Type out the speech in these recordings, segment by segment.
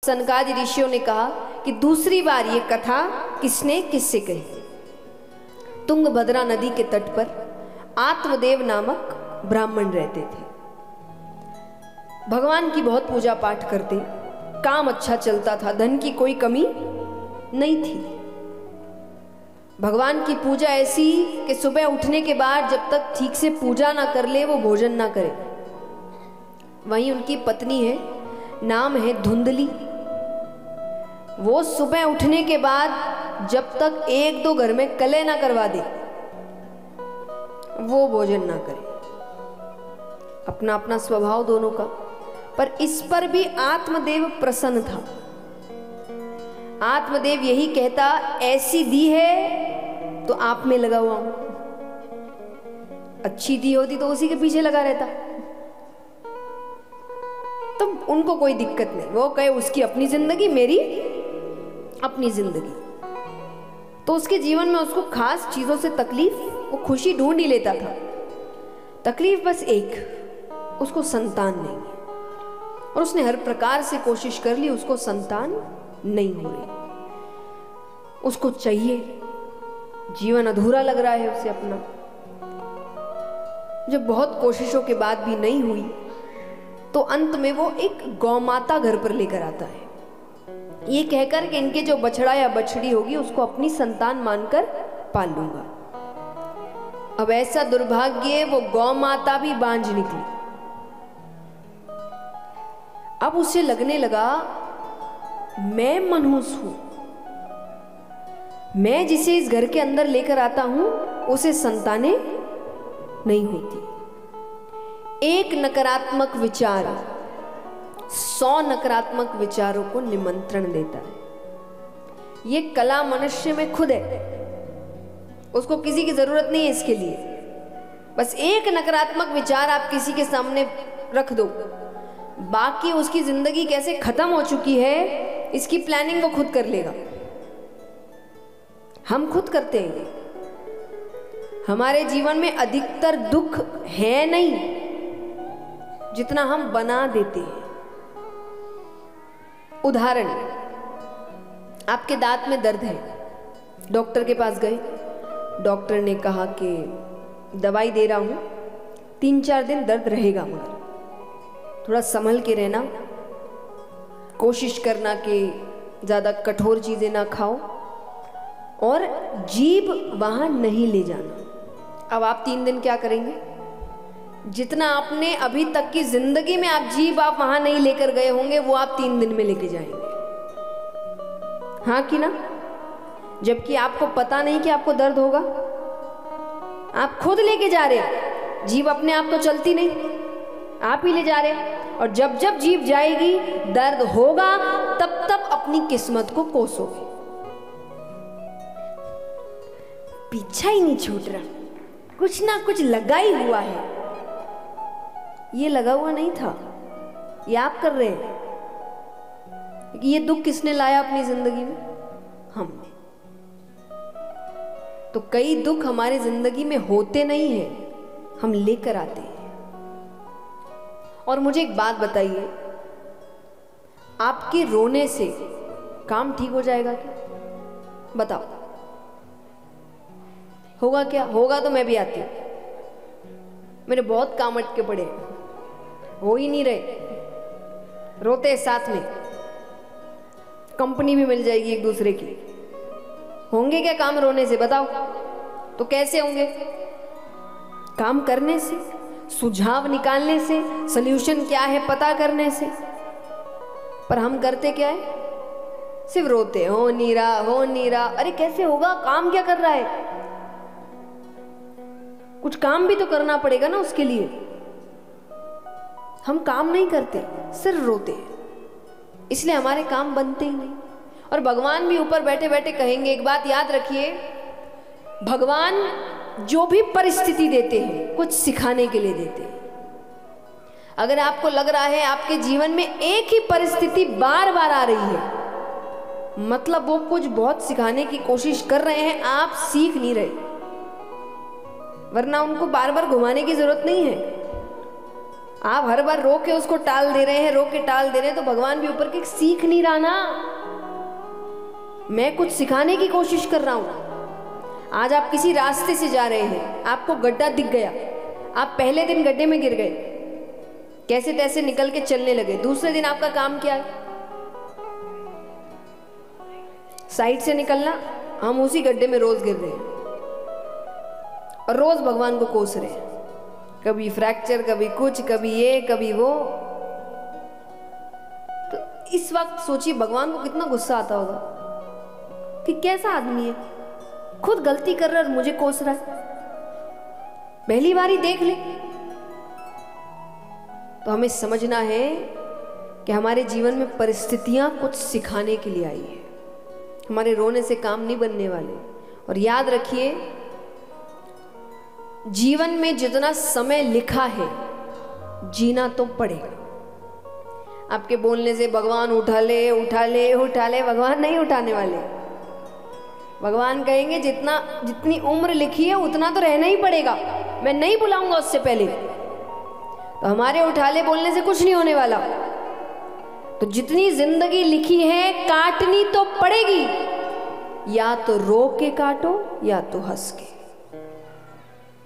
सनकादि ऋषियों ने कहा कि दूसरी बार ये कथा किसने किससे कही। तुंगभद्रा नदी के तट पर आत्मदेव नामक ब्राह्मण रहते थे। भगवान की बहुत पूजा पाठ करते, काम अच्छा चलता था, धन की कोई कमी नहीं थी। भगवान की पूजा ऐसी कि सुबह उठने के बाद जब तक ठीक से पूजा ना कर ले वो भोजन ना करे। वहीं उनकी पत्नी है, नाम है धुंधली। वो सुबह उठने के बाद जब तक एक दो घर में कले ना करवा दे वो भोजन ना करे। अपना अपना स्वभाव दोनों का, पर इस पर भी आत्मदेव प्रसन्न था। आत्मदेव यही कहता, ऐसी दी है तो आप में लगा हुआ हूं। अच्छी दी होती तो उसी के पीछे लगा रहता, तो उनको कोई दिक्कत नहीं। वो कहे उसकी अपनी जिंदगी, मेरी अपनी जिंदगी। तो उसके जीवन में उसको खास चीजों से तकलीफ, वो खुशी ढूंढ ही लेता था। तकलीफ बस एक, उसको संतान नहीं है। और उसने हर प्रकार से कोशिश कर ली, उसको संतान नहीं हो रही। उसको चाहिए, जीवन अधूरा लग रहा है उसे अपना। जब बहुत कोशिशों के बाद भी नहीं हुई तो अंत में वो एक गौमाता घर पर लेकर आता है, ये कहकर कि इनके जो बछड़ा या बछड़ी होगी उसको अपनी संतान मानकर पाल लूंगा। अब ऐसा दुर्भाग्य, वो गौमाता भी बांझ निकली। अब उसे लगने लगा मैं मनहूस हूं, मैं जिसे इस घर के अंदर लेकर आता हूं उसे संतानें नहीं होती। एक नकारात्मक विचार 100 नकारात्मक विचारों को निमंत्रण देता है। ये कला मनुष्य में खुद है, उसको किसी की जरूरत नहीं है इसके लिए। बस एक नकारात्मक विचार आप किसी के सामने रख दो, बाकी उसकी जिंदगी कैसे खत्म हो चुकी है इसकी प्लानिंग वो खुद कर लेगा। हम खुद करते हैं। हमारे जीवन में अधिकतर दुख है नहीं जितना हम बना देते हैं। उदाहरण, आपके दांत में दर्द है, डॉक्टर के पास गए, डॉक्टर ने कहा कि दवाई दे रहा हूं, 3-4 दिन दर्द रहेगा, मगर थोड़ा संभल के रहना, कोशिश करना कि ज्यादा कठोर चीजें ना खाओ और जीभ वहां नहीं ले जाना। अब आप 3 दिन क्या करेंगे? जितना आपने अभी तक की जिंदगी में आप जीभ आप वहां नहीं लेकर गए होंगे वो आप 3 दिन में लेके जाएंगे, हाँ कि ना? जबकि आपको पता नहीं कि आपको दर्द होगा, आप खुद लेके जा रहे हैं। जीभ अपने आप तो चलती नहीं, आप ही ले जा रहे हैं। और जब जब जीभ जाएगी दर्द होगा, तब तब अपनी किस्मत को कोसोगे। पीछा ही नहीं छूट रहा, कुछ ना कुछ लगा ही हुआ है। ये लगा हुआ नहीं था, ये आप कर रहे हैं। ये दुख किसने लाया अपनी जिंदगी में? हमने। तो कई दुख हमारी जिंदगी में होते नहीं हैं, हम लेकर आते हैं। और मुझे एक बात बताइए, आपके रोने से काम ठीक हो जाएगा क्या? बताओ, होगा क्या? होगा तो मैं भी आती हूं। मेरे बहुत काम अटके पड़े, हो ही नहीं रहे, रोते साथ में, कंपनी भी मिल जाएगी एक दूसरे की। होंगे क्या काम रोने से? बताओ तो कैसे होंगे? काम करने से, सुझाव निकालने से, सॉल्यूशन क्या है पता करने से। पर हम करते क्या है? सिर्फ रोते, हो नहीं रहा, हो नहीं रहा। अरे कैसे होगा? काम क्या कर रहा है? कुछ काम भी तो करना पड़ेगा ना उसके लिए। हम काम नहीं करते, सिर्फ रोते, इसलिए हमारे काम बनते ही नहीं। और भगवान भी ऊपर बैठे बैठे कहेंगे, एक बात याद रखिए, भगवान जो भी परिस्थिति देते हैं कुछ सिखाने के लिए देते हैं। अगर आपको लग रहा है आपके जीवन में एक ही परिस्थिति बार बार आ रही है, मतलब वो कुछ बहुत सिखाने की कोशिश कर रहे हैं, आप सीख नहीं रहे। वरना उनको बार बार घुमाने की जरूरत नहीं है। आप हर बार रो के उसको टाल दे रहे हैं, रो के टाल दे रहे हैं, तो भगवान भी ऊपर के सीख नहीं रहा ना। मैं कुछ सिखाने की कोशिश कर रहा हूं। आज आप किसी रास्ते से जा रहे हैं, आपको गड्ढा दिख गया, आप पहले दिन गड्ढे में गिर गए, कैसे तैसे निकल के चलने लगे। दूसरे दिन आपका काम क्या है? साइड से निकलना। हम उसी गड्ढे में रोज गिर रहे हैं और रोज भगवान को कोस रहे हैं, कभी फ्रैक्चर, कभी कुछ, कभी ये, कभी वो। तो इस वक्त सोचिए भगवान को कितना गुस्सा आता होगा कि कैसा आदमी है, खुद गलती कर रहा है और मुझे कोस रहा है। पहली बार ही देख ले। तो हमें समझना है कि हमारे जीवन में परिस्थितियां कुछ सिखाने के लिए आई है। हमारे रोने से काम नहीं बनने वाले। और याद रखिए, जीवन में जितना समय लिखा है जीना तो पड़ेगा। आपके बोलने से भगवान उठा ले उठा ले उठा ले, भगवान नहीं उठाने वाले। भगवान कहेंगे जितनी उम्र लिखी है उतना तो रहना ही पड़ेगा, मैं नहीं बुलाऊंगा उससे पहले। तो हमारे उठाले बोलने से कुछ नहीं होने वाला। तो जितनी जिंदगी लिखी है काटनी तो पड़ेगी, या तो रो के काटो या तो हंस के।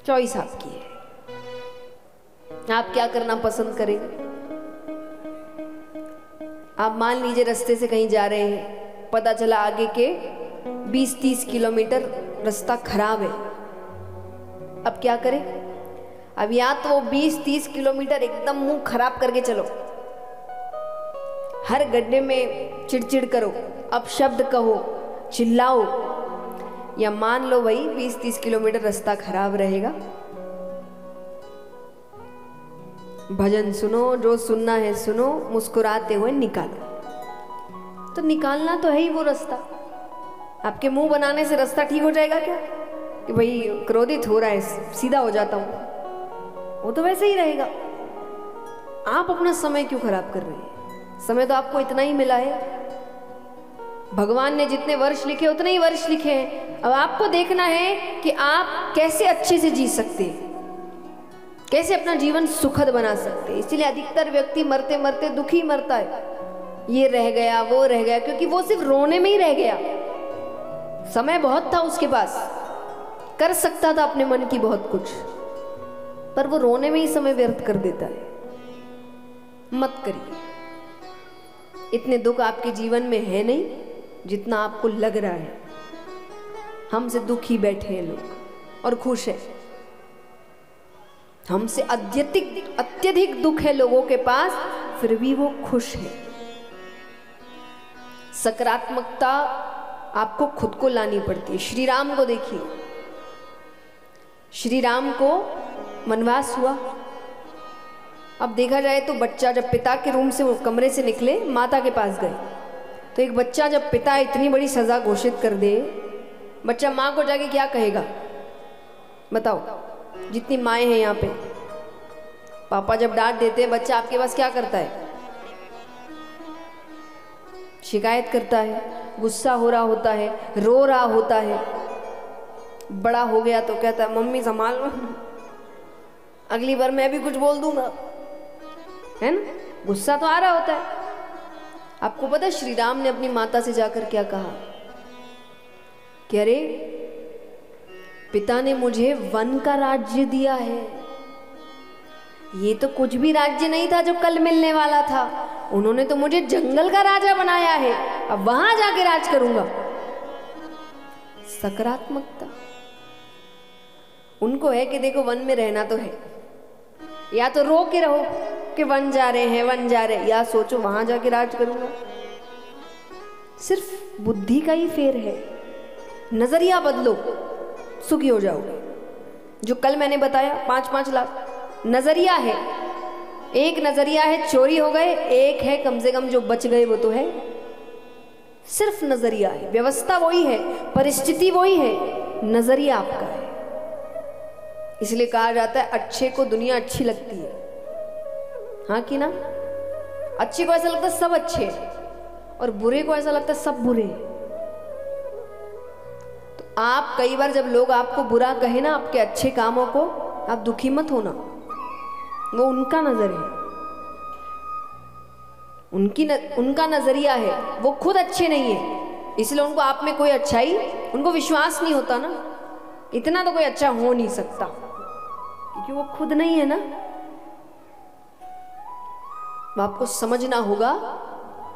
चॉइस आपकी है, आप क्या करना पसंद करेंगे। आप मान लीजिए रास्ते से कहीं जा रहे हैं, पता चला आगे के 20-30 किलोमीटर रास्ता खराब है। अब क्या करें? अब या तो 20-30 किलोमीटर एकदम मुंह खराब करके चलो, हर गड्ढे में चिड़चिड़ करो, अपशब्द कहो, चिल्लाओ, या मान लो भाई 20-30 किलोमीटर रास्ता खराब रहेगा, भजन सुनो, जो सुनना है सुनो, मुस्कुराते हुए निकालो। तो निकालना तो है ही वो रास्ता। आपके मुंह बनाने से रास्ता ठीक हो जाएगा क्या कि भाई क्रोधित हो रहा है सीधा हो जाता हूं? वो तो वैसे ही रहेगा। आप अपना समय क्यों खराब कर रहे हैं? समय तो आपको इतना ही मिला है। भगवान ने जितने वर्ष लिखे उतने ही वर्ष लिखे हैं। अब आपको देखना है कि आप कैसे अच्छे से जी सकते हैं, कैसे अपना जीवन सुखद बना सकते हैं। इसलिए अधिकतर व्यक्ति मरते मरते दुखी मरता है, ये रह गया वो रह गया, क्योंकि वो सिर्फ रोने में ही रह गया। समय बहुत था उसके पास, कर सकता था अपने मन की बहुत कुछ, पर वो रोने में ही समय व्यर्थ कर देता है। मत करिए। इतने दुख आपके जीवन में है नहीं जितना आपको लग रहा है। हमसे दुखी बैठे हैं लोग और खुश है। हमसे अत्यधिक दुख है लोगों के पास, फिर भी वो खुश है। सकारात्मकता आपको खुद को लानी पड़ती है। श्री राम को देखिए, श्री राम को वनवास हुआ। अब देखा जाए तो बच्चा जब पिता के रूम से कमरे से निकले, माता के पास गए, तो एक बच्चा जब पिता इतनी बड़ी सजा घोषित कर दे, बच्चा माँ को जाके क्या कहेगा बताओ? जितनी माएँ हैं यहाँ पे, पापा जब डांट देते हैं, बच्चा आपके पास क्या करता है? शिकायत करता है, गुस्सा हो रहा होता है, रो रहा होता है। बड़ा हो गया तो कहता है मम्मी संभाल लो, अगली बार मैं भी कुछ बोल दूंगा, है ना? गुस्सा तो आ रहा होता है। आपको पता है श्री राम ने अपनी माता से जाकर क्या कहा कि अरे पिता ने मुझे वन का राज्य दिया है, ये तो कुछ भी राज्य नहीं था जो कल मिलने वाला था। उन्होंने तो मुझे जंगल का राजा बनाया है, अब वहां जाके राज करूंगा। सकारात्मकता उनको है कि देखो वन में रहना तो है, या तो रो के रहो कि वन जा रहे हैं वन जा रहे हैं, या सोचो वहां जाके राज करूंगा। सिर्फ बुद्धि का ही फेर है। नजरिया बदलो, सुखी हो जाओगे। जो कल मैंने बताया 5-5 लाख नजरिया है। एक नजरिया है चोरी हो गए, एक है कम से कम जो बच गए वो तो है। सिर्फ नजरिया है। व्यवस्था वही है, परिस्थिति वही है, नजरिया आपका है। इसलिए कहा जाता है अच्छे को दुनिया अच्छी लगती है, हाँ कि ना? अच्छे को ऐसा लगता है सब अच्छे हैं, और बुरे को ऐसा लगता है सब बुरे हैं। तो आप कई बार जब लोग आपको बुरा कहे ना आपके अच्छे कामों को, आप दुखी मत होना। वो उनका नजर है, उनका नजरिया है, वो खुद अच्छे नहीं है, इसलिए उनको आप में कोई अच्छाई, उनको विश्वास नहीं होता ना, इतना तो कोई अच्छा हो नहीं सकता क्योंकि वो खुद नहीं है ना। आपको समझना होगा